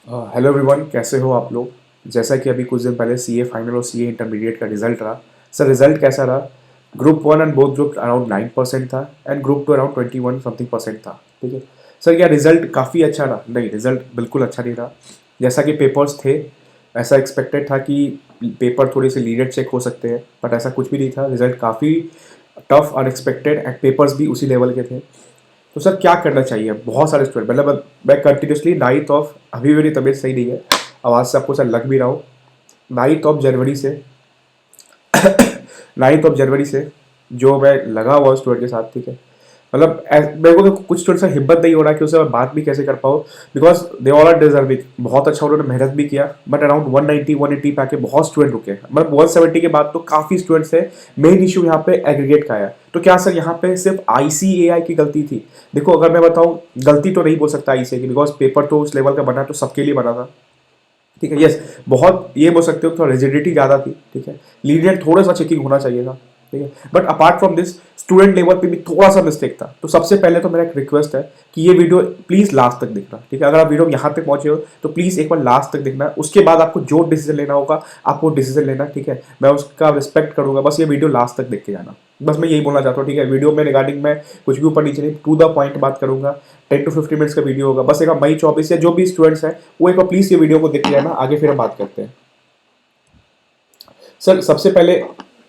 Hello everyone, कैसे हो आप लोग। जैसा कि अभी कुछ दिन पहले सीए फाइनल और सीए इंटरमीडिएट का रिजल्ट रहा। सर रिजल्ट कैसा रहा। Group one and both group around 9% था and group two around 21 something percent था। ठीक है सर, क्या रिजल्ट काफ़ी अच्छा रहा? नहीं, रिजल्ट बिल्कुल अच्छा नहीं रहा। जैसा कि पेपर्स थे, ऐसा एक्सपेक्टेड था कि पेपर थोड़े से लीडेड चेक हो सकते हैं, बट ऐसा कुछ भी नहीं था। रिजल्ट काफ़ी टफ, अनएक्सपेक्टेड एंड पेपर्स भी उसी लेवल के थे। तो सर क्या करना चाहिए? बहुत सारे स्टूडेंट, मतलब मैं कंटिन्यूसली 9th ऑफ, अभी मेरी तबीयत सही नहीं है, आवाज़ से आपको सर लग भी रहा हो। 9th ऑफ जनवरी से 9th ऑफ जनवरी से जो मैं लगा हुआ स्टूडेंट के साथ, ठीक है। मतलब मेरे को तो कुछ स्टूडेंट से हिम्मत नहीं हो रहा कि उससे मैं बात भी कैसे कर पाऊँ, because they all are deserving. बहुत अच्छा उन्होंने मेहनत भी किया, बट अराउंड 190 180 पे आके बहुत स्टूडेंट रुके। मतलब 170 के बाद तो काफ़ी स्टूडेंट्स है। मेन इशू यहाँ पे एग्रीगेट का आया। तो क्या सर यहाँ पे सिर्फ आईसीएआई की गलती थी? देखो, अगर मैं बताऊँ, गलती तो नहीं बोल सकता आईसीए की, बिकॉज पेपर तो उस लेवल का बना तो सबके लिए बना था। ठीक है, यस, बहुत ये बोल सकते हो थोड़ा रिजिडिटी ज़्यादा थी। ठीक है, लीनियर थोड़ा सा चेकिंग होना चाहिए था। ठीक है, but apart from this student level पे भी थोड़ा सा मिस्टेक था। तो सबसे पहले तो मेरा एक रिक्वेस्ट है कि ये वीडियो प्लीज़ लास्ट तक देखना। ठीक है, अगर आप वीडियो यहाँ तक पहुंचे हो तो प्लीज़ एक बार लास्ट तक देखना। उसके बाद आपको जो डिसीजन लेना होगा आप वो डिसीजन लेना। ठीक है, मैं उसका रिस्पेक्ट करूंगा, बस ये वीडियो लास्ट तक देख के जाना। बस मैं यही बोलना चाहता हूँ। ठीक है, वीडियो में रिगार्डिंग मैं कुछ भी ऊपर नीचे नहीं, टू द पॉइंट बात करूंगा। 10 to 15 मिनट्स का वीडियो होगा। बस एक मई 24 या जो भी स्टूडेंट्स हैं वो एक बार प्लीज़ ये वीडियो को देख लेना, आगे फिर हम बात करते हैं। सर सबसे पहले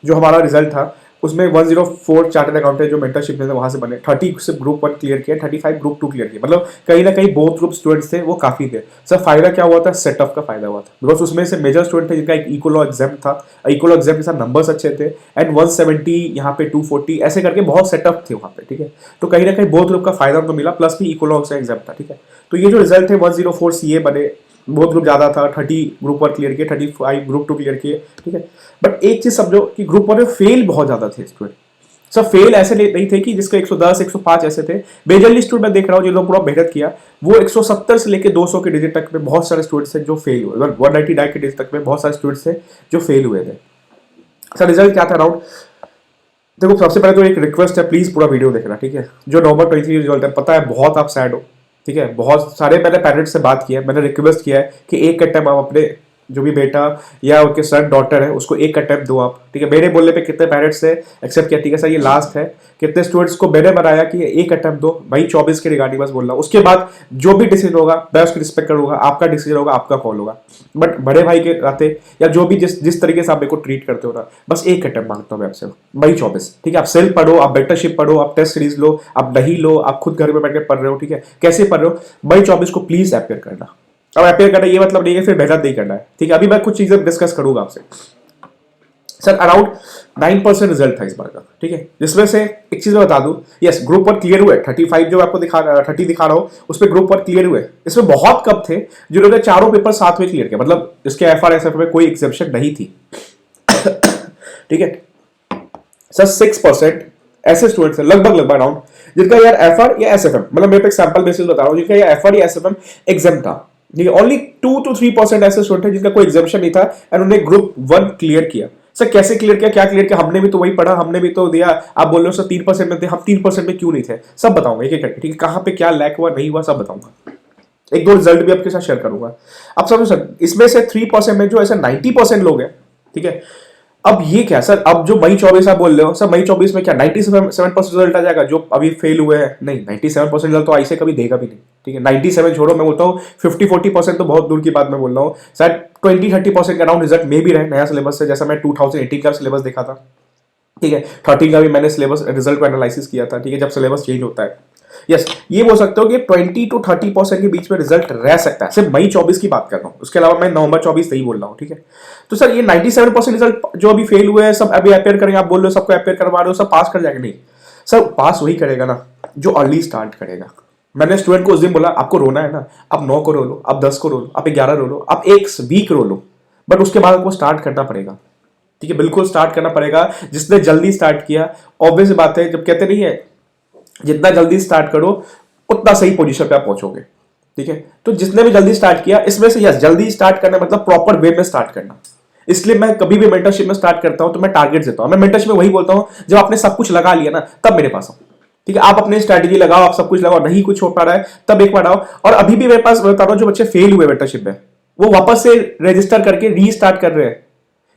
जो हमारा रिजल्ट था उसमें 104 चार्टर्ड अकाउंटेंट जो मेंटरशिप में थे वहां से बने। 30 सिर्फ ग्रुप वन क्लियर किया, 35 ग्रुप टू क्लियर किया। मतलब कहीं ना कहीं बोथ ग्रुप स्टूडेंट्स थे वो काफी थे। सर फायदा क्या हुआ था? सेटअप का फायदा हुआ था, बिकॉज उसमें से मेजर स्टूडेंट थे जिनका एक इकोलो एग्जाम था। इकोलो एग्जाम के साथ नंबर्स अच्छे थे एंड 170 यहाँ पे 240 ऐसे करके बहुत सेटअप थे वहाँ पे। ठीक है, तो कहीं ना कहीं बोथ ग्रुप का फायदा उनको मिला, प्लस भी इकोलो एग्जाम था। ठीक है, तो ये जो रिजल्ट थे 104 सीए बने। बहुत ग्रुप ज़्यादा था, 30 ग्रुप वन क्लियर किए, 35 ग्रुप टू क्लियर किए। ठीक है, बट एक चीज़ समझो कि ग्रुप वन में फेल बहुत ज़्यादा थे स्टूडेंट। सब फेल ऐसे नहीं थे कि जिसके 110 105 ऐसे थे। मेजरली स्टूडेंट मैं देख रहा हूँ जिन्होंने पूरा मेहनत किया, वो 170 से लेकर 200 के डिजिट तक में बहुत सारे स्टूडेंट्स थे जो फेल हुए। 199 के डिजिट तक में बहुत सारे स्टूडेंट्स थे जो फेल हुए थे। सर रिजल्ट क्या था अराउंड? देखो, सबसे पहले तो एक रिक्वेस्ट है, प्लीज पूरा वीडियो देखना। ठीक है, जो नवंबर 23 रिजल्ट है, पता है बहुत आप सैड हो। ठीक है, बहुत सारे मैंने पेरेंट्स से बात किया, मैंने रिक्वेस्ट किया है कि एक अटेम्प्ट आप अपने जो भी बेटा या उनके सन डॉटर है उसको एक अटेम्प्ट दो आप। ठीक है, मेरे बोलने पे कितने पेरेंट्स से एक्सेप्ट किया? ठीक है सर, ये लास्ट है। कितने स्टूडेंट्स को मैंने बनाया कि एक अटेम्प्ट दो। भाई 24 के रिगार्डिंग बस बोल रहा हूँ। उसके बाद जो भी डिसीजन होगा मैं उसकी रिस्पेक्ट करूंगा, आपका डिसीजन होगा, आपका कॉल होगा। बट बड़े भाई के नाते या जो भी जिस जिस तरीके से आप मेरे को ट्रीट करते हो ना, बस एक अटेम्प्ट मांगता हूँ मैं आपसे, मई 24। ठीक है, आप सेल्फ पढ़ो, आप बेटरशिप पढ़ो, आप टेस्ट सीरीज लो, आप नहीं लो, आप खुद घर में बैठ कर पढ़ रहे हो। ठीक है, कैसे पढ़ रहे हो? मई 24 को प्लीज अपेयर करना। अब अपेयर करना ये मतलब नहीं है फिर मेहनत नहीं करना है। ठीक है, अभी मैं कुछ चीजें डिस्कस करूंगा आपसे। सर अराउंड 9% रिजल्ट था इस बार का। ठीक है, जिसमें से एक चीज मैं बता दूं, यस ग्रुप वन क्लियर हुए। 35 जो आपको 30 दिखा रहा हूं उस पर ग्रुप वन क्लियर हुए। इसमें बहुत कम थे जिन्होंने चारों पेपर साथ में क्लियर किया, मतलब इसके एफआरएसएफ में कोई एक्सेप्शन नहीं थी। ठीक है सर, 6% ऐसे स्टूडेंट्स हैं लगभग लगभग अराउंड जिनका यार एफआर या एसएफएम, मतलब मैं एक सैंपल बेसिस बता रहा हूं, जिनका यार एफआर या एसएफएम एग्जाम था। ठीक है, ओनली 2 to 3% ऐसे स्टूडेंट हैं जिनका कोई एग्जामिशन नहीं था एंड उन्होंने ग्रुप वन क्लियर किया। सर कैसे क्लियर किया, क्या क्लियर किया? हमने भी तो वही पढ़ा, हमने भी तो दिया। आप बोल रहे हो सर 3% में थे, हम 3% में क्यों नहीं थे? सब बताऊंगा एक एक करके। ठीक है, कहां पे क्या लैक हुआ नहीं हुआ सब बताऊंगा। एक दो रिजल्ट भी आपके साथ शेयर करूंगा। अब समझो सर, इसमें से 3% में जो ऐसा 90% लोग हैं। ठीक है, अब ये क्या सर? अब जो मई 24 आप बोल रहे हो सर, मई 24 में क्या 97% रिजल्ट आ जाएगा जो अभी फेल हुए हैं? नहीं, 97% रिजल्ट तो आई से कभी देगा भी नहीं। ठीक है, 97 छोड़ो, मैं बोलता हूँ 50-40% तो बहुत दूर की बात मैं बोल रहा हूँ। शायद 20-30% के अराउंड रिजल्ट में भी रहे नया सिलेबस से, जैसा मैं 2018 का सिलेबस देखा था। ठीक है, 13 का भी मैंने सिलेबस रिजल्ट को एनालिसिस किया था। ठीक है, जब सिलेबस चेंज होता है, यस ये बोल सकते हो कि 20 to 30% के बीच में रिजल्ट रह सकता है। सिर्फ मई 24 की बात कर रहा हूँ, उसके अलावा मैं नवंबर 24 नहीं बोल रहा हूँ। ठीक है, तो सर ये 97% रिजल्ट जो अभी फेल हुए हैं सब अभी अपेयर करेंगे। आप बोल रहे हो सबको अपेयर करवा रहे हो, सब पास कर जाएंगे? नहीं सर, पास वही करेगा ना जो अर्ली स्टार्ट करेगा। मैंने स्टूडेंट को उस दिन बोला आपको रोना है ना, आप 9 को रो लो, आप 10 को रो लो, आप 11 रो लो, आप एक वीक रो लो, बट उसके बाद आपको स्टार्ट करना पड़ेगा। ठीक है, बिल्कुल स्टार्ट करना पड़ेगा। जिसने जल्दी स्टार्ट किया, ऑब्वियस बात है, जब कहते नहीं है जितना जल्दी स्टार्ट करो उतना सही पोजीशन पे आप पहुंचोगे। ठीक है, तो जिसने भी जल्दी स्टार्ट किया इसमें से, यस जल्दी स्टार्ट करना मतलब प्रॉपर वे में स्टार्ट करना। इसलिए मैं कभी भी मेंटरशिप में स्टार्ट करता हूं तो मैं टारगेट देता हूं। मैं मेंटरशिप में वही बोलता हूं, जब आपने सब कुछ लगा लिया ना तब मेरे पास आओ। ठीक है, आप अपनी स्ट्रैटेजी लगाओ, आप सब कुछ लगाओ, नहीं कुछ हो पा रहा है तब एक बार आओ। और अभी भी मेरे पास बता रहा हूं, जो बच्चे फेल हुए मेंटरशिप में वो वापस से रजिस्टर करके रीस्टार्ट कर रहे हैं,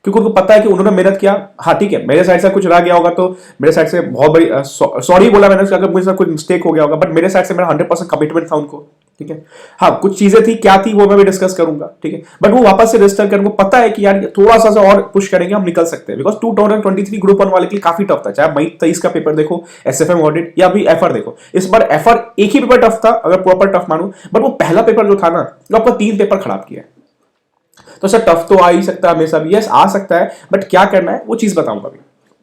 क्योंकि उनको पता है कि उन्होंने मेहनत किया। हाँ ठीक है, मेरे साइड से कुछ रह गया होगा तो मेरे साइड से बहुत बड़ी सॉरी बोला मैंने, अगर मुझे से कुछ मिस्टेक हो गया होगा, बट मेरे साइड से मेरा 100% कमिटमेंट था उनको। ठीक है, हाँ कुछ चीजें थी, क्या थी वो मैं भी डिस्कस करूंगा। ठीक है, बट वो वापस से रजिस्टर कर, उनको पता है कि यार थोड़ा सा और पुश करेंगे हम निकल सकते हैं, बिकॉज 2023 ग्रुप 1 वाले के लिए काफी टफ था। चाहे मई 23 का पेपर देखो, एसएफएम ऑडिट, या अभी एफआर देखो, इस बार एफआर एक ही पेपर टफ था अगर प्रॉपर टफ मानू, बट वो पहला पेपर जो था ना, वो आपका 3 पेपर खराब किया। तो सर टफ तो आ ही सकता है हमेशा भी, यस आ सकता है, बट क्या करना है वो चीज बताऊंगा अभी।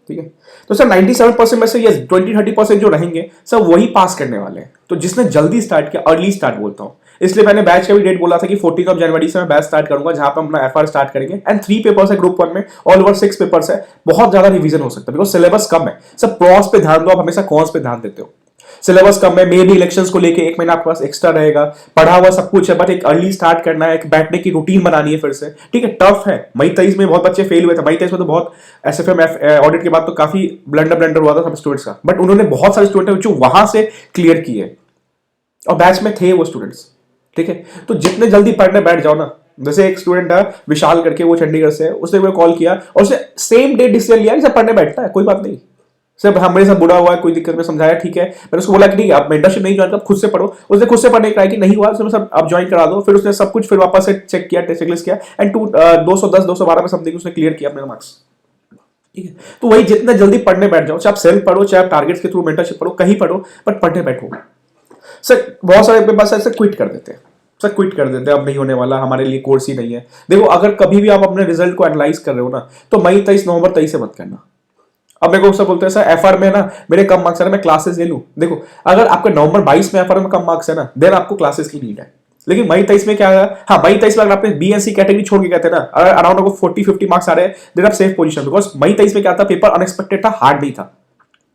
ठीक है, तो सर 97% में से यस 20-30% जो रहेंगे सर वही पास करने वाले हैं। तो जिसने जल्दी स्टार्ट किया, अर्ली स्टार्ट बोलता हूं, इसलिए मैंने बैच का भी डेट बोला था कि 14 जनवरी से मैं बैच स्टार्ट करूंगा, जहां पर अपना एफआर स्टार्ट करेंगे। एंड 3 पेपर्स है ग्रुप 1 में, ऑल ओवर 6 पेपर्स है, बहुत ज्यादा रिवीजन हो सकता है बिकॉज सिलेबस कम है। सर प्रॉस पे ध्यान दो, आप हमेशा कॉन्स पे ध्यान देते हो। सिलेबस कम है, मे भी इलेक्शंस को लेके 1 महीना आपके पास एक्स्ट्रा रहेगा, पढ़ा हुआ सब कुछ है, बट एक अर्ली स्टार्ट करना है, एक बैठने की रूटीन बनानी है फिर से। ठीक है, टफ है। मई 23 में बहुत बच्चे फेल हुए थे, मई 23 में तो बहुत एसएफएम ऑडिट के बाद तो काफी ब्लंडर हुआ था सब स्टूडेंट्स का, बट उन्होंने बहुत सारे स्टूडेंट जो वहां से क्लियर किए और बैच में थे वो स्टूडेंट्स। ठीक है, तो जितने जल्दी पढ़ने बैठ जाओ ना, जैसे एक स्टूडेंट है विशाल करके, वो चंडीगढ़ से है, उसने मुझे कॉल किया और उसने सेम डे डिसीजन लिया कि सर पढ़ने बैठता है, कोई बात नहीं सर, हमारे साथ बुरा हुआ है, कोई दिक्कत में समझाया, ठीक है। मैंने उसको बोला कि ठीक है आप मेंटरशिप नहीं ज्वाइन कर, खुद से पढ़ो। उसने खुद से पढ़ने का कि नहीं हुआ, उसने सब आप ज्वाइन करा दो। फिर उसने सब कुछ फिर वापस से चेक किया, चेकलिस्ट किया, एंड 210 212 में समथिंग उसने क्लियर किया अपने मार्क्स। ठीक है, तो वही जितना जल्दी पढ़ने बैठ जाओ, चाहे आप सेल्फ पढ़ो, चाहे आप टारगेट्स के थ्रू मेंटरशिप पढ़ो, कहीं पढ़ो, बट पढ़ने बैठो। सर बहुत सारे अपने पास ऐसे क्विट कर देते हैं, सर क्विट कर देते हैं, अब नहीं होने वाला, हमारे लिए कोर्स ही नहीं है। देखो अगर कभी भी आप अपने रिजल्ट को एनालाइज कर रहे हो ना, तो मई 23 नवंबर 23 से मत करना। अब मेरे को सब बोलते हैं सर एफआर में ना मेरे कम मार्क्स है, मैं क्लासेस ले लूं। देखो अगर आपके नवंबर 22 में एफआर में कम मार्क्स है ना, देन आपको क्लासेस की नीड है। लेकिन मई 23 में क्या है, हाँ मई 23 में अगर आपने बीएससी कैटेगरी छोड़ के गए थे ना, अगर अराउंड आपको 40-50 मार्क्स आ रहे हैं, देन आप सेफ पोजीशन, बिकॉज मई 23 में क्या था, पेपर अनएक्सपेक्टेड था, हार्ड नहीं था।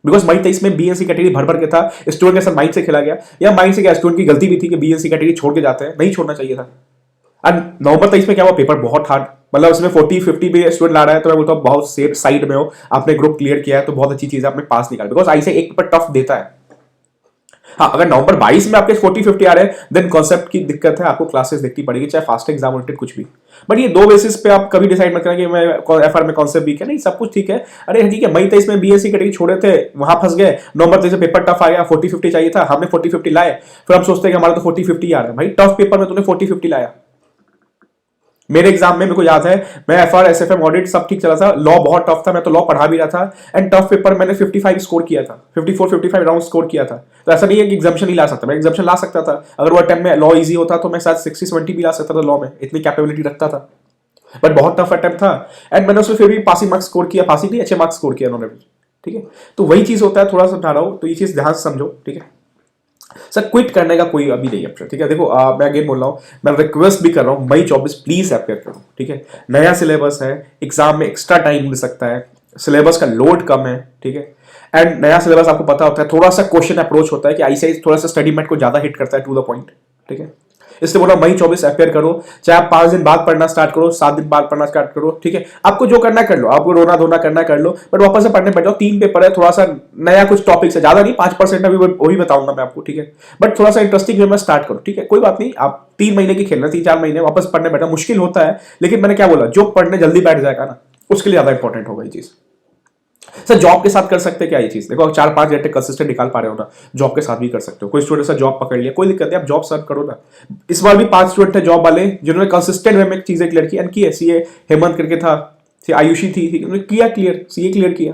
बिकॉज मई 23 में बीएससी कैटेगरी भर भर के था, स्टूडेंट के साथ माइंड से खेला गया, या माइंड से क्या स्टूडेंट की गलती भी थी कि बीएससी कैटेगरी छोड़ के जाते हैं, नहीं छोड़ना चाहिए था। एंड नवंबर 23 में क्या हुआ, पेपर बहुत हार्ड, मतलब उसमें 40-50 भी स्टूडेंट ला रहा है, तो मैं बोलता हूँ बहुत सेफ साइड में हो, आपने ग्रुप क्लियर किया है तो बहुत अच्छी चीज है, आपने पास निकाला, बिकॉज आई से एक पेपर टफ देता है। हाँ अगर नवंबर 22 में आपके 40-50 आ रहे हैं, देन कॉन्सेप्ट की दिक्कत है, आपको क्लासेस देखनी पड़ेगी, चाहे फास्ट एग्जाम ओरिएंटेड कुछ भी। बट ये 2 बेसिस पे आप कभी डिसाइड मत करना कि मैं एफआर में कॉन्सेप्ट वीक है, नहीं सब कुछ ठीक है। अरे ठीक है, मई 23 में बीएससी कैटेगरी छोड़े थे, वहां फंस गए, नवंबर 23 में पेपर टफ आ गया, 40-50 चाहिए था, हमने 40-50 लाए, फिर हम सोचते हैं कि हमारा तो 40-50 आ रहा है। भाई टफ पेपर में तूने 40-50 लाया। मेरे एग्जाम में मेरे को याद है, मैं एफआर एसएफएम ऑडिट सब ठीक चला था, लॉ बहुत टफ था, मैं तो लॉ पढ़ा भी रहा था, एंड टफ पेपर मैंने 55 स्कोर किया था, 54-55 राउंड स्कोर किया था। तो ऐसा नहीं है कि एग्जामिशन नहीं ला सकता, मैं एग्जामिशन ला सकता था, अगर वो अटेम्प्ट में लॉ इजी होता तो मैं शायद 60-70 भी ला सकता था, लॉ में इतनी कैपेबिलिटी रखता था, बट बहुत टफ अटेम्प्ट था, एंड मैंने उसमें फिर भी पासिंग मार्क्स स्कोर किया, पासिंग नहीं अच्छे मार्क्स स्कोर किया उन्होंने भी। ठीक है, तो वही चीज होता है, थोड़ा समझा रहा हूं, तो ये चीज ध्यान से समझो। ठीक है सर, क्विट करने का कोई अभी नहीं है। ठीक है, देखो मैं अगेन बोल रहा हूँ, मैं रिक्वेस्ट भी कर रहा हूँ, मई 24 प्लीज अपेयर करो। ठीक है, नया सिलेबस है, एग्जाम में एक्स्ट्रा टाइम मिल सकता है, सिलेबस का लोड कम है। ठीक है, एंड नया सिलेबस आपको पता होता है, थोड़ा सा क्वेश्चन अप्रोच होता है कि आईसीआई थोड़ा सा स्टडी मेट को ज्यादा हिट करता है, टू द पॉइंट। ठीक है, इसलिए बोला मई 24 अपेयर करो, चाहे आप 5 दिन बाद पढ़ना स्टार्ट करो, 7 दिन बाद पढ़ना स्टार्ट करो। ठीक है, आपको जो करना कर लो, आपको रोना धोना करना कर लो, बट वापस से पढ़ने बैठ जाओ। 3 पेपर है, थोड़ा सा नया कुछ टॉपिक है, ज्यादा नहीं, 5% अभी वही बताऊंगा मैं आपको। ठीक है, बट थोड़ा सा इंटरेस्टिंग वे में स्टार्ट करो। ठीक है, कोई बात नहीं, आप 3 महीने की खेलना, 3-4 महीने वापस पढ़ने बैठा, मुश्किल होता है, लेकिन मैंने क्या बोला, जो पढ़ने जल्दी बैठ जाएगा ना, उसके लिए ज्यादा इंपॉर्टेंट होगा ये चीज। सर जॉब के साथ कर सकते हैं क्या ये चीज, देखो 4-5 घंटे कंसिस्टेंट निकाल पा रहे हो ना, जॉब के साथ भी कर सकते हो। कोई स्टूडेंट से जॉब पकड़ लिया, कोई दिक्कत नहीं, आप जॉब सर्व करो ना। इस बार भी 5 स्टूडेंट थे जॉब वाले, जिन्होंने कंसिस्टेंट वे में चीजें क्लियर की, एंड की है। सीए हेमंत करके था, आयुषी थी, उन्होंने किया क्लियर, सीए क्लियर किया,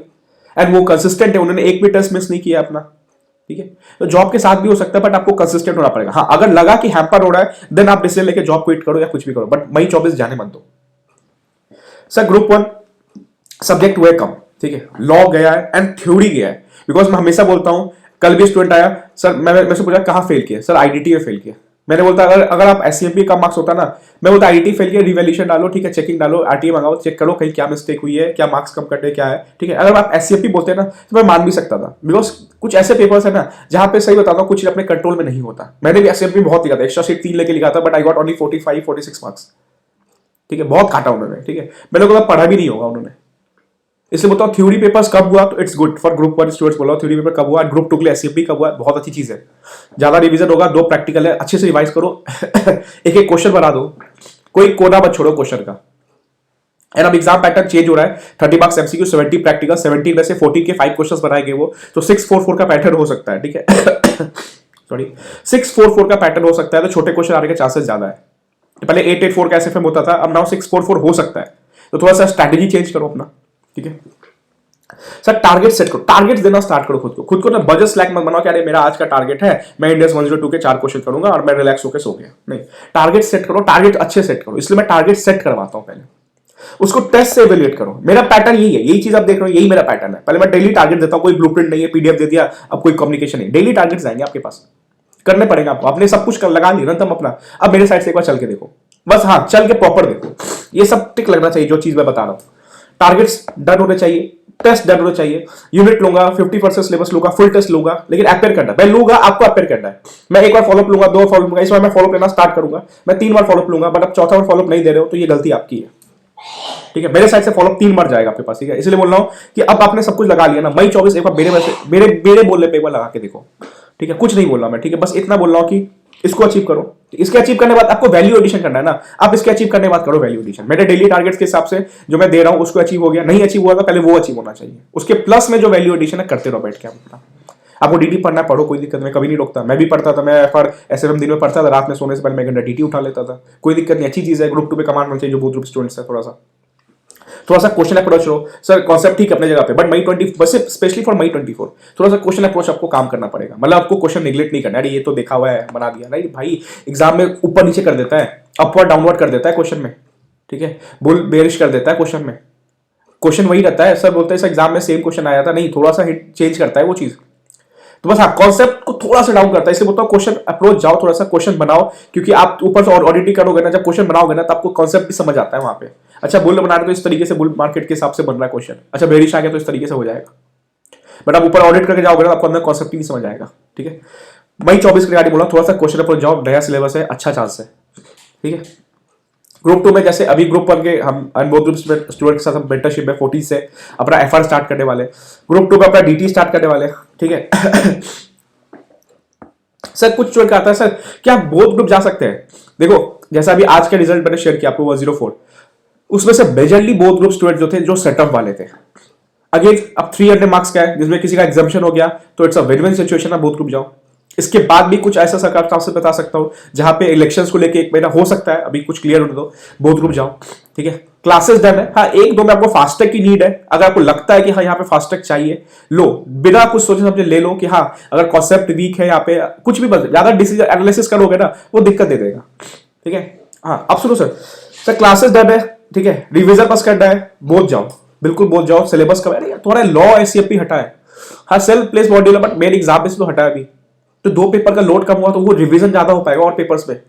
एंड वो कंसिस्टेंट है, उन्होंने एक भी टेस्ट मिस नहीं किया अपना। ठीक है, तो जॉब के साथ भी हो सकता है, बट आपको कंसिस्टेंट होना पड़ेगा। हाँ अगर लगा कि हैम्पर हो रहा है, देन आप डिसीजन लेके जॉब क्विट करो या कुछ भी करो, बट मई 24 जाने मत दो। सर ग्रुप 1 सब्जेक्ट हुए कम, ठीक है, लॉ गया है एंड थ्योरी गया है, बिकॉज मैं हमेशा बोलता हूं, कल भी स्टूडेंट आया, सर मैं से पूछा कहां फेल किया, सर आईडीटी में फेल किया। मैंने बोलता अगर आप एससीएमपी का मार्क्स होता ना, मैं बोलता आईडीटी फेल किया, रिवैल्यूएशन डालो, ठीक है, चेकिंग डालो, आरटीए मंगाओ, चेक करो कहीं क्या मिस्टेक हुई है, क्या मार्क्स कम करने क्या है। ठीक है, अगर आप एससीएमपी बोलते हैं ना, तो मैं मान भी सकता था, बिकॉज कुछ ऐसे पेपर्स है ना जहां पे सही बताता हूं कुछ अपने कंट्रोल में नहीं होता। मैंने भी एससीएमपी बहुत लिखा था, एक्स्ट्रा शीट 3 लेके लिखा था, but I got only 45-46 marks. ठीक है, बहुत काटा उन्होंने। ठीक है, मैंने को पढ़ा भी नहीं होगा उन्होंने। इसलिए बताओ थ्योरी पेपर्स कब हुआ तो it's good for group 1 students. बोलो थ्योरी पेपर कब हुआ, ग्रुप 2 के लिए एससीएफबी कब हुआ, बहुत अच्छी चीज है। ज्यादा रिवीजन होगा, 2 प्रैक्टिकल है, अच्छे से रिवाइज करो। एक एक क्वेश्चन बना दो, कोई कोना मत छोड़ो क्वेश्चन का। एंड अब एग्जाम पैटर्न चेंज हो रहा है, 30 मार्क्स एमसीक्यू, 70 प्रैक्टिकल, 17 में से 14 के 5 क्वेश्चंस बनाएंगे वो, तो 644 का पैटर्न हो सकता है, ठीक है। सॉरी 644 का पैटर्न हो सकता है, तो छोटे क्वेश्चन आने के चांसेस ज्यादा है। पहले 884 का एसएफएम होता था, अब नाउ 644 हो सकता है, तो थोड़ा सा स्ट्रैटेजी चेंज करो अपना, ठीक है। सर टारगेट सेट करो, टारगेट्स देना स्टार्ट करो खुद को ना बजट स्लैक मत बनाओ कि अरे मेरा आज का टारगेट है मैं इंडेक्स 102 के 4 क्वेश्चन करूंगा और मैं रिलैक्स होकर सो गया। नहीं, टारगेट सेट करो, टारगेट अच्छे सेट करो। इसलिए मैं टारगेट सेट करवाता हूं, पहले उसको टेस्ट से इवैल्यूएट करो। मेरा पैटर्न यही है, यही चीज आप देख रहे हो, यही मेरा पैटर्न है। पहले मैं डेली टारगेट देता हूं, कोई ब्लूप्रिंट नहीं है, पीडीएफ दे दिया, अब कोई कम्युनिकेशन नहीं, डेली टारगेट्स आएंगे आपके पास, करने पड़ेगा आपको। आपने सब कुछ कर लगा ली रन अपना, अब मेरे साइड से एक बार चल के देखो, बस हाँ चल के प्रॉपर देखो, ये सब टिक लगना चाहिए जो चीज मैं बता रहा हूं। टारगेट्स डन होने चाहिए, टेस्ट डन होने चाहिए, यूनिट लूंगा, 50% सिलेबस लूंगा, फुल टेस्ट लूंगा, लेकिन अपेयर करना मैं लूंगा, आपको अपेयर करना है। मैं एक बार फॉलोअप लूंगा, 2 फॉलोअप लूंगा, इस बार मैं फॉलोअप लेना स्टार्ट करूंगा, मैं 3 बार फॉलोअप लूंगा, बट अब चौथा बार फॉलोअप नहीं दे रहे हो तो ये गलती आपकी है, ठीक है। मेरे साइड से फॉलोअप 3 बार जाएगा आपके पास, ठीक है। इसलिए बोल रहा हूं कि अब आपने सब कुछ लगा लिया ना, मई 24 एक बार मेरे बोलने पे एक बार लगा के देखो, ठीक है। कुछ नहीं बोल रहा मैं, ठीक है, बस इतना बोल रहा हूं कि इसको अचीव करो। इसके अचीव करने के बाद आपको वैल्यू एडिशन करना है ना, आप इसके अचीव करने के बाद करो वैल्यू एडिशन। मेरे डेली टारगेट्स के हिसाब से जो मैं दे रहा हूं उसको अचीव हो गया, नहीं अचीव हुआ तो पहले वो अचीव होना चाहिए, उसके प्लस में जो वैल्यू एडिशन है करते रहो बैठ के। आपको डीटी पढ़ना पढ़ो, कोई दिक्कत नहीं, कभी नहीं रोकता। मैं भी पढ़ता था, मैं एफआर एसएफएम दिन में पढ़ता था, रात में सोने से पहले मैं घंटा डीटी उठा लेता था, कोई दिक्कत नहीं, अच्छी चीज है। ग्रुप 2 पे कमांड होना चाहिए जो बहुत ग्रुप स्टूडेंट्स है, थोड़ा सा क्वेश्चन अप्रोच लो। सर कॉन्सेप्ट ठीक अपने जगह पे, बट मई 20 बस स्पेशली फॉर मई 24 थोड़ा सा क्वेश्चन अप्रोच आपको काम करना पड़ेगा। मतलब आपको क्वेश्चन निगलेक्ट नहीं करना, अरे ये तो देखा हुआ है बना दिया, नहीं भाई, एग्जाम में ऊपर नीचे कर देता है, अपवर्ड डाउनवर्ड कर देता है क्वेश्चन में, ठीक है, बुल बेरिश कर देता है क्वेश्चन में। क्वेश्चन वही रहता है, सर बोलते हैं एग्जाम में सेम क्वेश्चन आया था, नहीं थोड़ा सा हिट चेंज करता है वो चीज। तो बस हाँ कॉन्सेप्ट को थोड़ा सा डाउन करता है, इसलिए बोलता हूँ क्वेश्चन अप्रोच जाओ, थोड़ा सा क्वेश्चन बनाओ, क्योंकि आप ऊपर से ऑडिटिंग करोगे ना, जब क्वेश्चन बनाओगे ना तो आपको कॉन्सेप्ट भी समझ आता है वहां पे। अच्छा बुल बना रहे तो इस तरीके से बुल मार्केट के हिसाब से बन रहा है क्वेश्चन, अच्छा बेरिश आ गया तो इस तरीके से हो जाएगा, बट आप ऊपर ऑडिट करके जाओगे ना आपको अंदर कॉन्सेप्ट ही नहीं समझ आएगा, ठीक है। मई 24 के रिगार्डिंग बोला, थोड़ा सा क्वेश्चन अप्रोच जाओ, नया सिलेबस है, अच्छा चांस है, ठीक है। ग्रुप 2 में जैसे अभी ग्रुप 1 के हम बोथ ग्रुप स्टूडेंट के साथ हम मेंटरशिप में 40 से अपना एफआर स्टार्ट करने वाले, ग्रुप 2 में अपना डीटी स्टार्ट करने वाले, ठीक है। सर कुछ स्टूडेंट आता है सर क्या बोथ ग्रुप जा सकते हैं? देखो जैसा अभी आज का रिजल्ट मैंने शेयर किया आपको 104, उसमें से मेजरली बोथ ग्रुप स्टूडेंट जो थे जो सेटअप वाले थे। अगेन अब 300 मार्क्स का है जिसमें किसी का एग्जाम्पशन हो गया तो it's a win win situation है, बोथ ग्रुप जाओ। इसके बाद भी कुछ ऐसा सरकार आपसे बता सकता हूं जहां पे इलेक्शंस को लेके 1 महीना हो सकता है, अभी कुछ क्लियर होने दो, बोथ ग्रुप जाओ, ठीक है। क्लासेस डन है, हाँ 1-2 में आपको फास्टैग की नीड है, अगर आपको लगता है कि हाँ यहाँ पे फास्टैग चाहिए लो, बिना कुछ सोचे समझे ले लो कि हाँ अगर कॉन्सेप्ट वीक है यहाँ पे कुछ भी ज्यादा डिसीजन एनालिसिस करोगे ना वो दिक्कत दे देगा, ठीक है। हाँ अब सुनो सर क्लासेस डन है, ठीक है, रिविजन पास करना है, बोथ जाओ, बिल्कुल बोथ जाओ। सिलेबस का थोड़ा लॉ एससीएफपी हटा है, हाँ self place module but main exam में तो हटा है अभी, तो 2 पेपर का लोड कम हुआ तो वो रिवीजन ज्यादा हो पाएगा और पेपर्स में।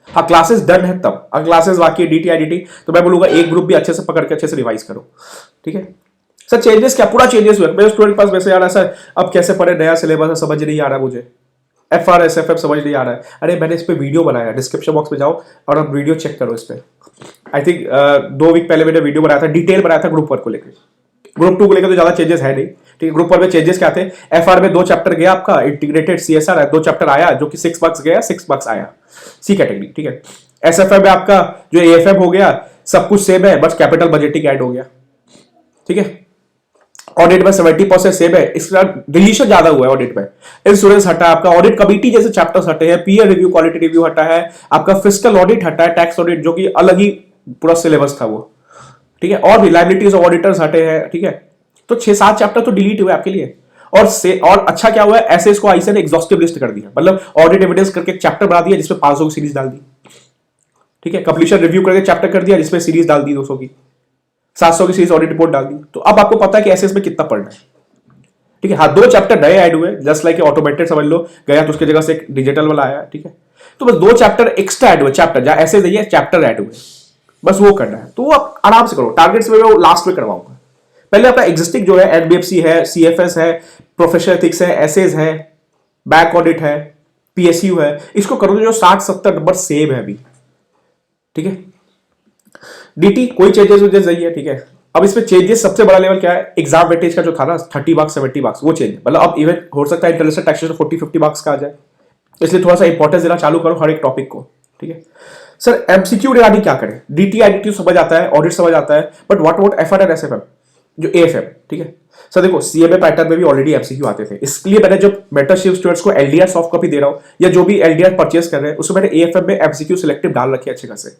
हाँ क्लासेस डन है तब, अगर क्लासेस बाकी है डीटी आईडीटी तो मैं बोलूंगा एक ग्रुप भी अच्छे से पकड़ के अच्छे से रिवाइज करो, ठीक है। सर चेंजेस क्या, पूरा चेंजेस हुआ मेरे स्टूडेंट पास वैसे आ रहा है सर अब कैसे पढ़े, नया सिलेबस है समझ नहीं आ रहा है मुझे, एफआर एसएफएफ समझ नहीं आ रहा है। अरे मैंने इस पे वीडियो बनाया, डिस्क्रिप्शन बॉक्स में जाओ और अब वीडियो चेक करो इस पे। आई थिंक 2 वीक पहले मैंने वीडियो बनाया था, डिटेल बनाया था ग्रुप 1 को लेकर, ग्रुप 2 को लेकर तो ज्यादा चेंजेस है नहीं, ठीक है। ग्रुप 1 में चेंजेस क्या थे, एफआर में 2 चैप्टर गया आपका, इंटीग्रेटेड सीएसआर है 2 चैप्टर आया जो कि 6 मार्क्स गया, 6 मार्क्स आया सी कैटेगरी, ठीक है। एसएफएफ में आपका जो एएफएफ हो गया सब कुछ सेम है, बस कैपिटल बजटिंग ऐड हो गया, ठीक है। ऑडिट में 70% सेम है, इसका डिलीशन ज्यादा हुआ है ऑडिट में, इंश्योरेंस हटा है आपका, ऑडिट कमिटी जैसे चैप्टर्स हटे हैं, पीयर रिव्यू क्वालिटी रिव्यू हटा है आपका, फिस्कल ऑडिट हटा है, टैक्स ऑडिट जो कि अलग ही पूरा सिलेबस था वो, ठीक है, और भी लायबिलिटीज ऑफ ऑडिटर्स हटे हैं, ठीक है। तो 6-7 चैप्टर तो डिलीट हुए आपके लिए, और अच्छा क्या हुआ है ऐसे इसको आईसीए ने एग्जॉस्टिव लिस्ट कर दिया, मतलब ऑडिट एविडेंस करके एक चैप्टर बना दिया जिसमें 500 की सीरीज डाल दी, ठीक है। कंप्लीशन रिव्यू करके चैप्टर कर दिया जिसमें सीरीज डाल दी 200 की, 700 की सीरीज ऑडिट रिपोर्ट डाल दी, तो अब आपको पता है कि एसएस में कितना पढ़ना है, ठीक है। हाँ 2 चैप्टर नए ऐड हुए, जस्ट लाइक ऑटोमेटेड समझ लो गया तो उसकी जगह से एक डिजिटल वाला आया, ठीक है। तो बस 2 चैप्टर एक्स्ट्रा ऐड हुए, चैप्टर जहां ऐसे नहीं है चैप्टर ऐड हुए, बस वो करना है, तो वो आप आराम से करो। टारगेट्स में वो लास्ट में करवाऊंगा, पहले अपना एग्जिस्टिंग जो है एनबीएफसी है, सीएफएस है, प्रोफेशनल एथिक्स है, एसएस है, बैक ऑडिट है, पीएसयू है, इसको करो जो 60-70 नंबर सेम है अभी, ठीक है। डीटी कोई चेंजेस नहीं है, ठीक है, अब इसमें चेंजेस सबसे बड़ा लेवल क्या है, एग्जाम वेटेज का जो था ना 30 मार्क्स 70 मार्क्स वो चेंज, मतलब अब इवन हो सकता है इंटरनेशनल टैक्सेशन 40-50 मार्क्स का आ जाए, इसलिए थोड़ा सा इंपॉर्टेंस देना चालू करो हर एक टॉपिक को, ठीक है। सर एमसीक्यू रिगार्डिंग क्या करें, डीटी आईडीटी समझ आता है, ऑडिट समझ आता है, but what about FR and SFM, जो एएफएम, ठीक है। सर देखो सीएमए पैटर्न में भी ऑलरेडी एमसीक्यू आते थे, इसलिए मैंने जो मेंटरशिप स्टूडेंट्स को एलडीआर सॉफ्ट कॉपी दे रहा हूं या जो भी एलडीआर परचेस कर रहे हैं उसमें मैंने एएफएम में एमसीक्यू सिलेक्टिव डाल रखे अच्छे खासे,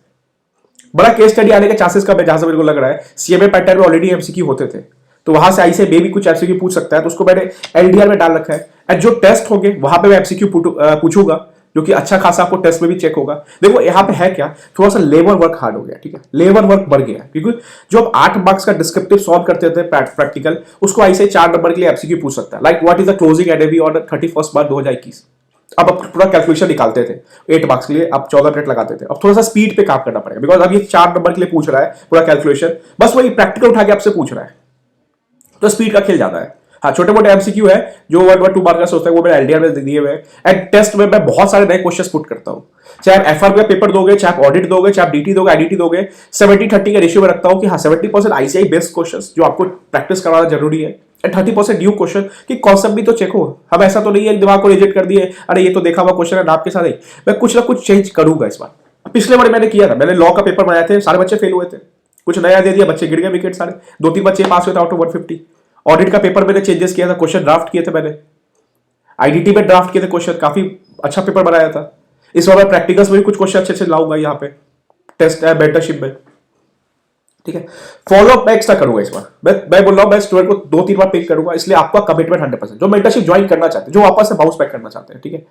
बड़ा केस स्टडी आने के चांसेस कम है, जहां से मेरे को लग रहा है सीएमए पैटर्न में ऑलरेडी एमसीक्यू होते थे, तो वहां से आई से भी कुछ एमसीक्यू पूछ सकता है, तो उसको मैंने एलडीआर में डाल रखा है, एंड जो टेस्ट होंगे वहां पे मैं एमसीक्यू पूछूंगा, जो कि अच्छा खासा आपको टेस्ट में भी चेक होगा। देखो यहाँ पे है क्या, थोड़ा सा लेबर वर्क हार्ड हो गया, ठीक है, लेबर वर्क बढ़ गया, क्योंकि जो आप 8 मार्क्स का डिस्क्रिप्टिव सॉल्व करते थे प्रैक्टिकल, उसको ऐसे 4 नंबर के लिए एमसीक्यू पूछ सकता है, like what is the closing NAV on 31 मार्च 2021। अब आप पूरा कैलकुलेशन निकालते थे 8 मार्क्स के लिए, आप 14 मिनट लगाते थे, अब थोड़ा सा स्पीड पे काम करना पड़ेगा, बिकॉज अब ये 4 नंबर के लिए पूछ रहा है पूरा कैलकुलेशन, बस वही प्रैक्टिकल उठा के आपसे पूछ रहा है, तो स्पीड का खेल ज्यादा है। हाँ छोटे मोटे एमसीक्यू है जो 1-2 मार्क का सोचता है, वो मैंने एलडीआर में दिए हुए हैं, एंड टेस्ट में मैं बहुत सारे नए क्वेश्चन पुट करता हूँ, चाहे आप एफआर का पेपर दोगे, चाहे आप ऑडिट दोगे, चाहे आप डीटी दोगे, आईडीटी दोगे, 70-30 का रेशियो में रखता हूँ कि हाँ 70% आईसीआई बेस्ड क्वेश्चन जो आपको प्रैक्टिस करवाना जरूरी है, एंड 30% ड्यू क्वेश्चन कि कॉन्सेप्ट भी तो चेक हो, हम ऐसा तो नहीं है दिमाग को रिजेक्ट कर दिए, अरे ये तो देखा हुआ क्वेश्चन है नाप के साथ ही, मैं कुछ ना कुछ चेंज करूंगा इस बार। पिछले बार मैंने किया था, मैंने लॉ का पेपर बनाए थे, सारे बच्चे फेल हुए थे, कुछ नया दे दिया, बच्चे गिर गए विकेट सारे, 2-3 बच्चे पास हुए थे आउट ऑफ 150। ऑडिट का पेपर मैंने चेंजेस किया था, क्वेश्चन ड्राफ्ट किए थे मैंने, आईडीटी में ड्राफ्ट किए थे क्वेश्चन, काफी अच्छा पेपर बनाया था। इस बार मैं प्रैक्टिकल्स में भी कुछ क्वेश्चन अच्छे से लाऊंगा यहाँ पे टेस्ट है मेंटरशिप में, ठीक है। फॉलो अप मैं एक्स्ट्रा करूंगा इस बार, मैं बोल रहा हूँ मैं स्टूडेंट को 2-3 बार पिक करूंगा, इसलिए आपका कमिटमेंट 100%, जो मेंटरशिप ज्वाइन करना चाहते हैं, जो वापस से बाउंस बैक करना चाहते हैं, ठीक है,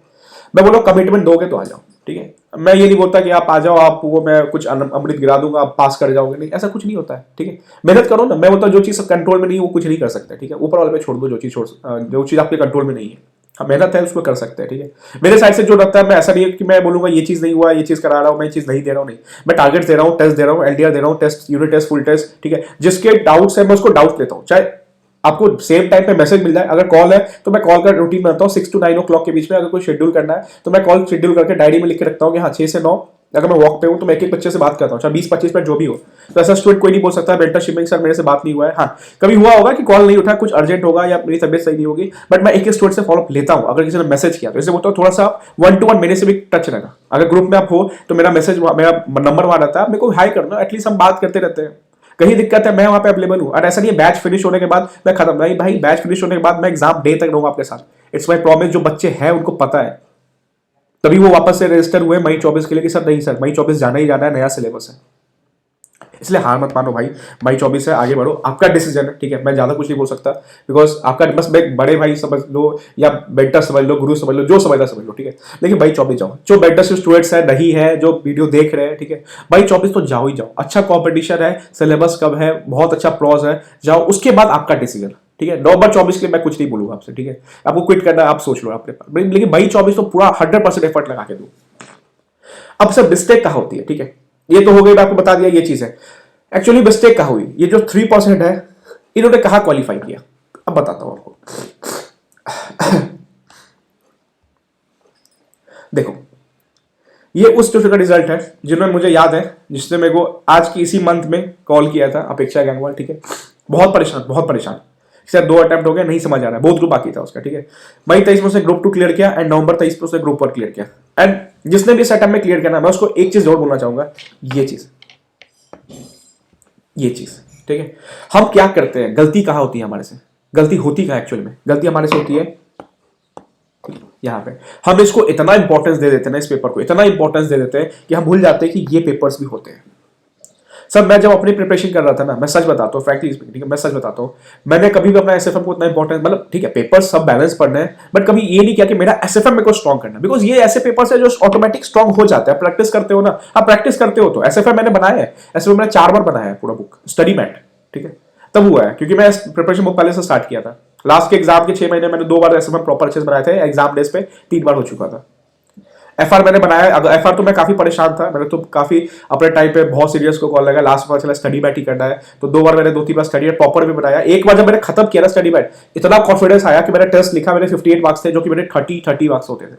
मैं बोल रहा हूँ कमिटमेंट दोगे तो आ जाओ, ठीक है। मैं ये नहीं बोलता कि आप आ जाओ, आपको मैं कुछ अमृत गिरा दूंगा आप पास कर जाओगे, नहीं ऐसा कुछ नहीं होता है, ठीक है। मेहनत करो ना, मैं बोलता हूँ जो चीज कंट्रोल में नहीं वो कुछ नहीं कर सकते, ठीक है, ऊपर वाले पे छोड़ दो, जो चीज आपके कंट्रोल में नहीं है, हाँ मेहनत है उसमें कर सकते हैं, ठीक है। मेरे साइड से जो लगता है, मैं ऐसा नहीं है कि मैं बोलूंगा ये चीज नहीं हुआ, ये चीज करा रहा हूँ, मैं ये चीज नहीं दे रहा हूँ, नहीं, मैं टारगेट दे रहा हूँ, टेस्ट दे रहा हूँ, एलडीआर दे रहा हूँ, test unit test full test, ठीक है। जिसके डाउट्स है मैं उसको डाउट लेता हूँ, चाहे आपको सेम टाइम पे मैसेज मिल जाए, अगर कॉल है तो मैं कॉल का रूटीन बनाता हूँ 6 to 9 o'clock के बीच में, अगर कोई शेड्यूल करना है तो मैं कॉल शेड्यूल करके डायरी में लिख के रखता हूँ कि हाँ 6 से 9, अगर मैं वॉक पे हूँ तो मैं एक बच्चे से बात करता हूँ, चाहे 20-25 मिनट जो भी हो, तो ऐसा स्टूडेंट कोई नहीं बोल सकता मेंटरशिप में सर मेरे से बात नहीं हुआ है। हाँ कभी हुआ होगा कि कॉल नहीं उठा, कुछ अर्जेंट होगा या मेरी तबियत सही नहीं होगी, बट मैं एक स्टूडेंट से फॉलोअप लेता हूँ, अगर किसी ने मैसेज किया तो इससे बोलता हूँ थोड़ा सा 1-to-1 मेरे से भी टच रहेगा, अगर ग्रुप में आप हो तो मेरा मैसेज मेरा नंबर वहां रहता है, मेरे को हाई करना, एटलीस्ट हम बात करते रहते हैं, कहीं दिक्कत है मैं वहां पे अवेलेबल हूं, और ऐसा नहीं है बैच फिनिश होने के बाद मैं खत्म, नहीं भाई बैच फिनिश होने के बाद मैं एग्जाम डे तक रहूंगा आपके साथ, इट्स माय प्रॉमिस। जो बच्चे हैं उनको पता है, तभी वो वापस से रजिस्टर हुए मई 24 के लिए कि सर नहीं सर मई 24 जाना ही जाना है, नया सिलेबस है, इसलिए हार मत मानो भाई, मई 24 है आगे बढ़ो, आपका डिसीजन है, ठीक है, मैं ज्यादा कुछ नहीं बोल सकता, बिकॉज आपका बस बड़े भाई समझ लो या बेटर समझ लो, गुरु समझ लो, जो समझना समझ लो, ठीक है, लेकिन मई 24 जाओ, जो बेटर स्टूडेंट्स है नहीं है जो वीडियो देख रहे हैं, ठीक है, मई 24 तो जाओ ही जाओ, अच्छा कॉम्पिटिशन है, सिलेबस कम है, बहुत अच्छा प्रॉज है, जाओ, उसके बाद आपका डिसीजन, ठीक है। नवंबर 24 के लिए मैं कुछ नहीं बोलूंगा आपसे, ठीक है, आपको क्विट करना है आप सोच लो अपने पास, लेकिन मई 24 तो पूरा 100% एफर्ट लगा के दो। अब सर मिस्टेक कहाँ होती है, ठीक है, ये तो हो गई, मैं आपको बता दिया ये चीज है, एक्चुअली मिस्टेक कहाँ हुई, ये जो 3% है इन्होंने कहाँ क्वालिफाई किया, अब बताता हूं आपको। देखो ये उस ट्यूशन का रिजल्ट है जिन्होंने मुझे याद है, जिसने मेरे को आज की इसी मंथ में कॉल किया था, अपेक्षा गंगवाल, ठीक है, बहुत परेशान, सर 2 अटेम्प्ट हो गए, नहीं समझ आ रहा है, बहुत ग्रुप बाकी था उसका, ठीक है, मई 23 में उसने ग्रुप 2 क्लियर किया, एंड नवंबर 23 में उसने ग्रुप 1 क्लियर किया, एंड जिसने भी सेटअप में क्लियर करना, मैं उसको एक चीज जरूर बोलना चाहूंगा, ये चीज, ठीक है। हम क्या करते हैं, गलती कहां होती है हमारे से, गलती होती कहां एक्चुअल में, गलती हमारे से होती है यहां पे, हम इसको इतना इंपॉर्टेंस दे देते हैं ना, इस पेपर को इतना इंपॉर्टेंस दे देते हैं कि हम भूल जाते हैं कि ये पेपर्स भी होते हैं। सर मैं जब अपनी प्रिपरेशन कर रहा था ना, मैं सच बताता हूँ फ्रैंकली स्पीकिंग, ठीक है, मैं सच बताता हूँ, मैंने कभी भी अपना एसएफएम को उतना इंपॉर्टेंस, मतलब ठीक है पेपर सब बैलेंस पढ़ना है, बट कभी ये नहीं किया कि मेरा एसएफएम में को स्ट्रॉन्ग करना, बिकॉज ये ऐसे पेपर्स है जो ऑटोमेटिक स्ट्रॉन्ग हो जाता है, प्रैक्टिस करते हो ना, आप प्रैक्टिस करते हो तो एसएफएम मैंने बनाया है, एसएफएम मैंने 4 बार बनाया है पूरा बुक स्टडी मैट, ठीक है, तब हुआ है क्योंकि मैं प्रिपरेशन बहुत पहले से स्टार्ट किया था, लास्ट के एग्जाम के 6 महीने मैंने 2 बार एसएफएम प्रॉपर अच्छे से बनाए थे, एग्जाम डेज पे 3 बार हो चुका था। एफआर मैंने बनाया, अगर एफआर तो मैं काफी परेशान था, मैंने तो काफी अपने टाइम पे बहुत सीरियस को कॉल लगा, लास्ट बार चला स्टडी बैट ही करना है, तो 2 बार मैंने 2-3 बार स्टडी बैट प्रॉपर भी बनाया, एक बार जब मैंने खत्म किया ना स्टडी बैट, इतना कॉन्फिडेंस आया कि मैंने टेस्ट लिखा, मेरे 58 मार्क्स थे जो कि मेरे 30 मार्क्स होते थे।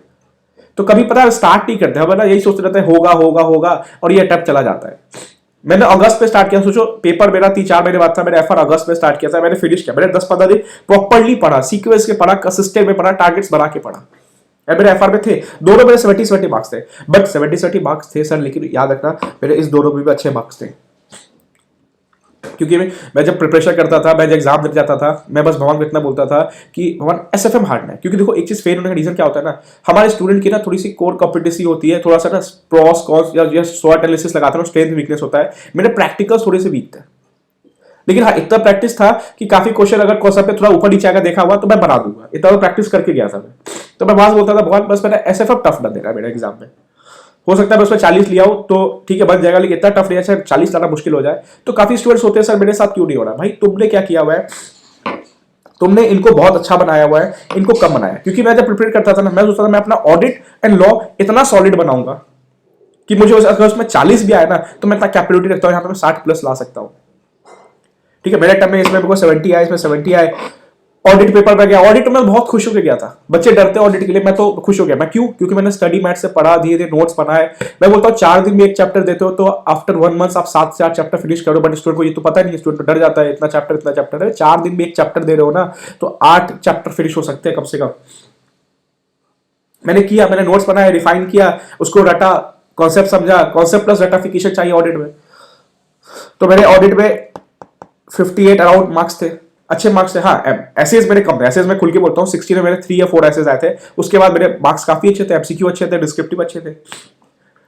तो कभी पता स्टार्ट नहीं करते हम ना, यही सोचते रहते हैं होगा होगा होगा, और ये अटेम्प्ट चला जाता है। मैंने अगस्त में स्टार्ट किया, सोचो पेपर मेरा 3-4 महीने बाद था, मैंने एफआर अगस्त में स्टार्ट किया था, मैंने फिनिश किया, मैंने 10-15 दिन प्रॉपरली पढ़ा, सीक्वेंस के पढ़ा, कंसिस्टेंट में पढ़ा, टारगेट्स बना के पढ़ा। मेरे एफआर में थे दोनों, मेरे 70 मार्क्स थे, बट 70 मार्क्स थे सर, लेकिन याद रखना मेरे इस दोनों में भी अच्छे मार्क्स थे, क्योंकि मैं जब प्रिपरेशन करता था, मैं जब एग्जाम देने जाता था, मैं बस भगवान को इतना बोलता था कि भगवान एसएफएम हार्ड है। क्योंकि देखो एक चीज फेल होने का रीजन क्या होता है ना, हमारे स्टूडेंट की ना थोड़ी सी कोर कॉम्पिटेंसी होती है, थोड़ा सा ना प्रॉस कॉन्स या स्वॉट एनालिसिस लगाते हैं, स्ट्रेंथ वीकनेस होता है। मेरे प्रैक्टिकल्स थोड़े से वीक थे, लेकिन हाँ इतना प्रैक्टिस था कि काफी क्वेश्चन अगर कॉन्सेप्ट पे थोड़ा ऊपर नीचे आकर देखा हुआ तो मैं बना दूंगा, इतना प्रैक्टिस करके गया था मैं। तो मैं वहां बोलता था भगवान बस मैंने एसएफएम टफ ना देना मेरे एग्जाम में, हो सकता है मैं उसमें 40 लिया हो तो ठीक है बन जाएगा, लेकिन इतना टफ नहीं है 40 लाना मुश्किल हो जाए। तो काफी स्टूडेंट्स होते हैं सर मेरे साथ क्यों नहीं हो रहा, भाई तुमने क्या किया हुआ है, तुमने इनको बहुत अच्छा बनाया हुआ है, इनको कम बनाया। क्योंकि मैं जब प्रिपेयर करता था ना, मैं सोचता था मैं अपना ऑडिट एंड लॉ इतना सॉलिड बनाऊंगा कि मुझे अगर उसमें 40 भी आया ना तो मैं इतना कैपेबिलिटी रखता हूँ, यहाँ पे मैं 60+ ला सकता हूँ। ठीक है, मेरे टाइम में इसमें 70 आए, इसमें 70 आए। ऑडिट पेपर पे गया, ऑडिट में बहुत खुश होकर गया था, बच्चे डरते ऑडिट के लिए, मैं तो खुश हो गया। मैं क्यों? क्योंकि मैंने स्टडी मैथ से पढ़ा, धीरे धीरे नोट्स बनाए। मैं बोलता हूँ 4 दिन में एक चैप्टर देते हो तो आफ्टर 1 मंथ आप 7 से 8 चैप्टर फिनिश करो, बट स्टूडेंट को ये तो पता नहीं, स्टूडेंट तो डर जाता है, इतना चैप्टर है। 4 दिन में एक चैप्टर दे रहे हो ना तो 8 चैप्टर फिनिश हो सकते हैं कम से कम। मैंने किया, मैंने नोट्स बनाए, रिफाइन किया, उसको रटा, कॉन्सेप्ट समझा, कॉन्सेप्ट प्लस रटाफिकेशन चाहिए ऑडिट में। तो मेरे ऑडिट में 58 अराउंड मार्क्स थे, अच्छे मार्क्स थे। हाँ एसेज मेरे कम थे, एसेज में खुल के बोलता हूँ 60 में मेरे 3 या 4 एसेज आए थे। उसके बाद मेरे मार्क्स काफी अच्छे थे, एमसीक्यू अच्छे थे, डिस्क्रिप्टिव अच्छे थे।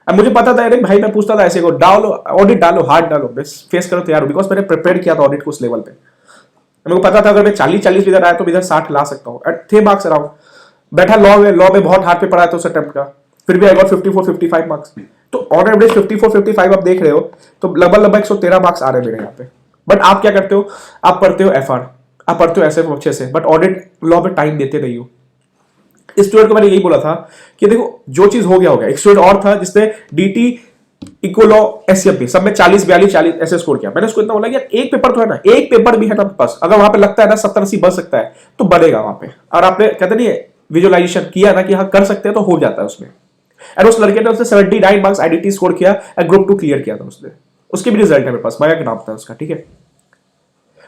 अब मुझे पता था, अरे भाई मैं पूछता था ऐसे को डालो ऑडिट, डालो हार्ड डालो, फेस करो तैयार हो, बिकॉज मैंने प्रिपेयर किया था ऑडिट को उस लेवल पे। मेरे को पता था अगर मैं 40 इधर आया तो इधर 60 ला सकता हूँ। थे मार्क्स अराउंड। बैठा लॉ में बहुत हार्ड पेपर आया था उस अटेम्प्ट का, फिर भी आई गॉट 54-55 मार्क्स। तो ऑन एवरेज 54-55 आप देख रहे हो तो लगभग 113 मार्क्स आ रहे हैं मेरे यहाँ पे। बट आप क्या करते हो, आप पढ़ते हो एफआर, आप पढ़ते हो एसएफ अच्छे से, बट ऑडिट लॉ पे टाइम देते नहीं हो। इस स्टूडेंट को मैंने यही बोला था कि देखो जो चीज हो गया। एक स्टूडेंट और था जिसने डीटी इक्वल लॉ एसएफ सब में 40-42-40 ऐसे स्कोर किया। मैंने उसको इतना बोला कि एक पेपर तो है ना, एक पेपर भी है ना पास, अगर वहां पे लगता है ना 70-80 बन सकता है तो बढ़ेगा वहां पे। और आपने कहते नहीं विजुअलाइजेशन किया ना कि हाँ कर सकते हैं तो हो जाता है उसमें। और उस लड़के ने उसने 79 मार्क्स आईडीटी स्कोर किया और ग्रुप 2 क्लियर किया था उसने। उसके भी रिजल्ट है मेरे पास, माया के नाम था उसका। ठीक है,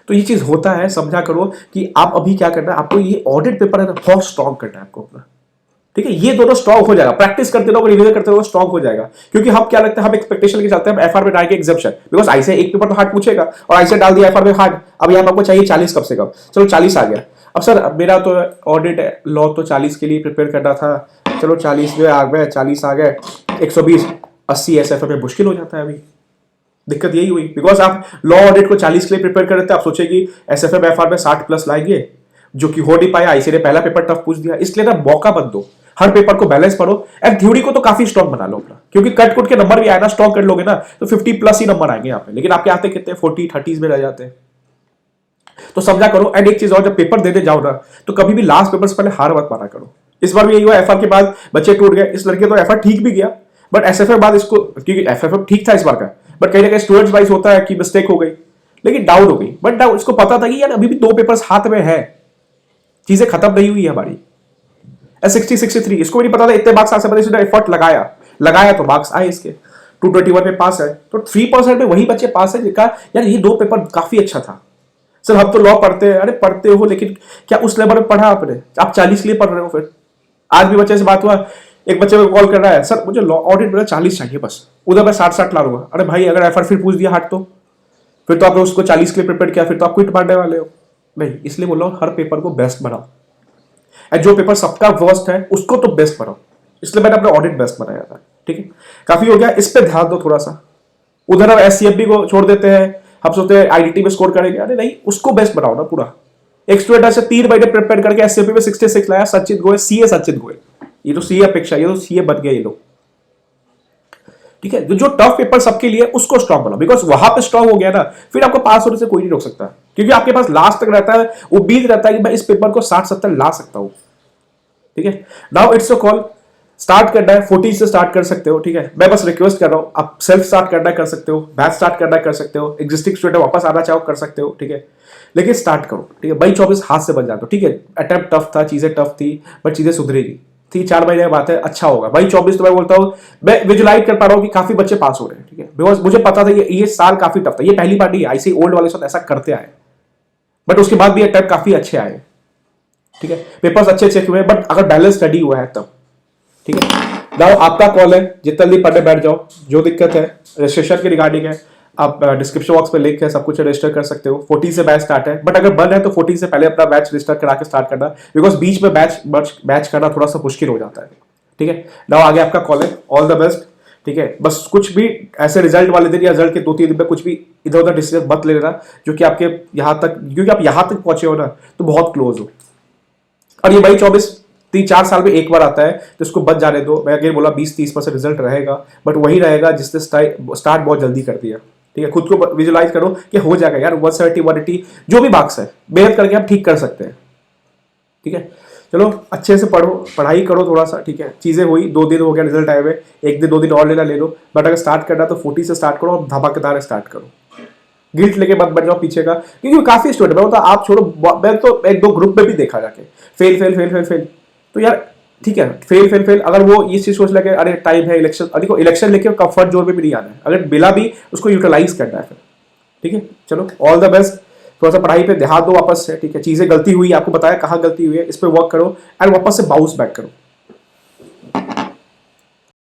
तो ये चीज होता है, समझा करो कि आप अभी क्या करना है, आपको ये ऑडिट पेपर है ना बहुत स्ट्रॉन्ग करना है आपको अपना। ठीक है, ये दोनों स्ट्रॉन्ग हो जाएगा, प्रैक्टिस करते रहो, रिवीजन करते रहो, स्ट्रॉन्ग हो जाएगा। क्योंकि हम क्या लगता है, हम एक्सपेक्टेशन के चलते हैं एफआर में डाल के एग्जाम्पशन, बिकॉज ऐसे एक पेपर तो हार्ड पूछेगा और ऐसे डाल दिया एफआर में हार्ड। अब यहाँ आपको चाहिए 40 कम से कम, चलो 40 आ गया। अब सर मेरा तो ऑडिट लॉ तो 40 के लिए प्रिपेयर करना था, चलो 40 में आ गए, 40 आ गए, 120, 80 एसएफ में मुश्किल हो जाता है। अभी दिक्कत यही हुई, बिकॉज आप लॉ ऑडिट को 40 के लिए प्रिपेयर कर रहे थे, आप सोचे कि एसएफएम एफआर में 60+ लाएंगे, जो कि हो नहीं पाया। इसीलिए पहला पेपर टफ पूछ दिया। इसलिए ना मौका मत दो, हर पेपर को बैलेंस पढ़ो एंड थ्योरी को तो काफी स्ट्रॉन्ग बना लो अपना, क्योंकि कट कुट के नंबर भी आए ना, स्ट्रॉन्ग कर लोगे ना तो 50+ ही नंबर आएंगे यहाँ पे, लेकिन आपके आते कितने 40-30 में रह जाते हैं। तो समझा करो। एंड एक चीज और, जब पेपर देने जाओ ना तो कभी भी लास्ट पेपर से पहले हार मत माना करो। इस बार भी यही हुआ, एफआर के बाद बच्चे टूट गए। इस लड़के तो एफआर ठीक भी गया, बट एसएफएम बाद इसको, क्योंकि एफएफएम ठीक था इस बार का, बट कहीं ना कहीं स्टूडेंट्स वाइज होता है कि मिस्टेक हो गई, लेकिन डाउन हो गई। बट इसको पता था कि यार अभी भी 2 पेपर्स हाथ में है, चीजें खत्म नहीं हुई है हमारी। 60-63 इसको भी नहीं पता था इतने मार्क्स आ सकते, इसने एफर्ट लगाया तो मार्क्स आए इसके। 221 में पास है, तो 3% में वही बच्चे पास है जिनका यार ये 2 पेपर काफी अच्छा था। सर हम तो लॉ पढ़ते हैं, अरे पढ़ते हो लेकिन क्या उस लेवल में पढ़ा आपने? आप 40 के लिए पढ़ रहे हो। फिर आज भी बच्चे से बात हुआ, एक बच्चे को कॉल कर रहा है, सर मुझे लॉ ऑडिट में 40 चाहिए बस, उधर मैं 60 ला लूंगा। अरे भाई अगर एफआर फिर पूछ दिया हार्ड तो फिर तो आपने उसको 40 के लिए प्रिपेयर किया, फिर तो आप क्विट मारने वाले हो। नहीं, इसलिए बोल रहा हूं हर पेपर को बेस्ट बनाओ, और जो पेपर सबका वर्स्ट है उसको तो बेस्ट बनाओ। इसलिए मैंने अपना ऑडिट बेस्ट बनाया था। ठीक है, काफी हो गया, इस पे ध्यान दो थोड़ा सा। उधर हम एससीएफबी को छोड़ देते हैं, हम सोचते हैं आईडीटी में स्कोर करेंगे, अरे नहीं, उसको बेस्ट बनाओ ना पूरा। एक स्टूडेंट ऐसे 3 महीने प्रिपेयर करके एससीएफबी में 66 लाया, सचिन गोयल, सीए सचिन गोयल। ये तो सीए अपेक्षा, ये तो सीए बन गए ये लोग। ठीक है, जो टफ पेपर सबके लिए उसको स्ट्रॉन्ग बनाओ, बिकॉज वहां पे स्ट्रॉन्ग हो गया ना फिर आपको पास होने से कोई नहीं रोक सकता, क्योंकि आपके पास लास्ट तक रहता है, उम्मीद रहता है कि मैं इस पेपर को 60-70 ला सकता हूं। ठीक है, now it's a call. Start करना है 40 से स्टार्ट कर सकते हो। ठीक है, मैं बस रिक्वेस्ट कर रहा हूं, आप सेल्फ स्टार्ट करना कर सकते हो, बैच स्टार्ट करना कर सकते हो, एग्जिस्टिंग स्टूडेंट वापस आना चाहो कर सकते हो। ठीक है, लेकिन स्टार्ट करो। ठीक है, 22-24 हाथ से बन जाता। ठीक है, अटेम्प्ट टफ था, चीजें टफ थी, बट चीजें सुधरेगी। 3-4 महीने की बात है, अच्छा होगा। 22-24 तो मैं बोलता हूँ, मैं विजुलाइज कर पा रहा हूँ कि काफी बच्चे पास हो रहे हैं। ठीक है, बिकॉज मुझे पता था ये साल काफी टफ था, ये पहली बार नहीं, ऐसे ओल्ड वाले साथ ऐसा करते आए, बट उसके बाद भी अटैम्प्ट काफी अच्छे आए, ठीक है, पेपर्स अच्छे चेक हुए, बट अगर बैलेंस स्टडी हुआ है तब, ठीक है। नाउ आपका कॉल है, जितना जल्दी पढ़ने बैठ जाओ, जो दिक्कत है रजिस्ट्रेशन के रिगार्डिंग है, आप डिस्क्रिप्शन बॉक्स पे लिंक है, सब कुछ रजिस्टर कर सकते हो। 14 से बैच स्टार्ट है, बट अगर बंद है तो 14 से पहले अपना बैच रजिस्टर करा के स्टार्ट करना, बिकॉज बीच में बैच करना थोड़ा सा मुश्किल हो जाता है, ठीक है। नाउ आगे आपका कॉल है, ऑल द बेस्ट, ठीक है। बस कुछ भी ऐसे रिजल्ट वाले दिन या रिजल्ट के 2-3 दिन में कुछ भी इधर उधर डिसीजन मत ले लेना, जो कि आपके यहाँ तक, क्योंकि आप यहाँ तक पहुंचे हो ना तो बहुत क्लोज हो, और ये भाई 3-4 साल में एक बार आता है, तो इसको बच जाने दो। मैं अगेन बोला 20-30% रिजल्ट रहेगा, बट वही रहेगा जिसने स्टार्ट बहुत जल्दी कर दिया, ठीक है। खुद को विजुलाइज करो कि हो जाएगा यार, 170-180 जो भी मार्क्स है मेहनत करके आप ठीक कर सकते हैं, ठीक है। चलो अच्छे से पढ़ो, पढ़ाई करो थोड़ा सा, ठीक है। चीज़ें हुई, 2 दिन हो गया रिजल्ट आए हुए, 1 दिन 2 दिन और लेना ले लो, बट अगर स्टार्ट करना तो 40 से स्टार्ट करो और धमाकेदार स्टार्ट करो, गिल्ट लेके मत बैठ जाओ पीछे का, क्योंकि काफी स्टूडेंट है, आप छोड़ो, मैं तो 1-2 ग्रुप में भी देखा जाके fail fail fail fail fail, तो यार ठीक है, फेल फेल फेल, अगर वो ये चीज सोच लगे अरे टाइम है इलेक्शन, देखो इलेक्शन लेके कंफर्ट जोन में भी नहीं आना है, अगर मिला भी उसको यूटिलाइज करना है फिर, ठीक है। चलो ऑल द बेस्ट, थोड़ा सा पढ़ाई पे ध्यान दो वापस से, ठीक है। चीजें गलती हुई, आपको बताया कहाँ गलती हुई है, इस पर वर्क करो एंड वापस से बाउंस बैक करो।